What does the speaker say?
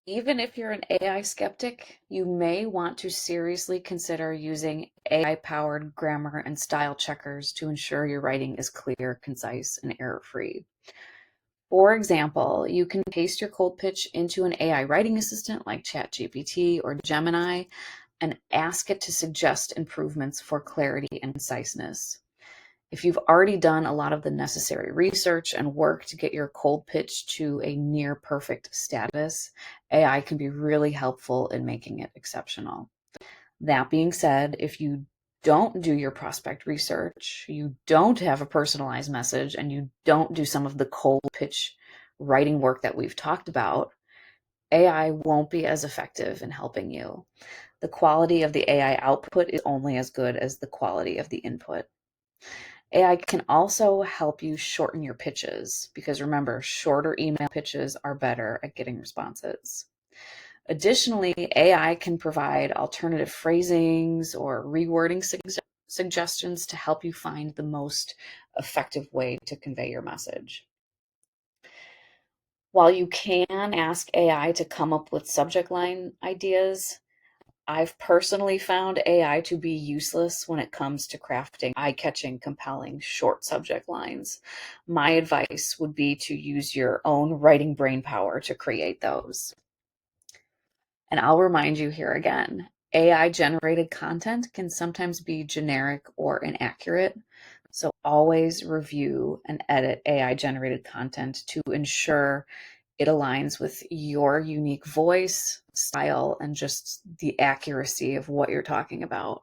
Even if you're an AI skeptic, you may want to seriously consider using AI-powered grammar and style checkers to ensure your writing is clear, concise, and error-free. For example, you can paste your cold pitch into an AI writing assistant like ChatGPT or Gemini and ask it to suggest improvements for clarity and conciseness. If you've already done a lot of the necessary research and work to get your cold pitch to a near perfect status, AI can be really helpful in making it exceptional. That being said, if you don't do your prospect research, you don't have a personalized message, and you don't do some of the cold pitch writing work that we've talked about, AI won't be as effective in helping you. The quality of the AI output is only as good as the quality of the input. AI can also help you shorten your pitches because remember, shorter email pitches are better at getting responses. Additionally, AI can provide alternative phrasings or rewording suggestions to help you find the most effective way to convey your message. While you can ask AI to come up with subject line ideas, I've personally found AI to be useless when it comes to crafting eye-catching, compelling, short subject lines. My advice would be to use your own writing brain power to create those. And I'll remind you here again, AI-generated content can sometimes be generic or inaccurate, so always review and edit AI-generated content to ensure it aligns with your unique voice, style, and just the accuracy of what you're talking about.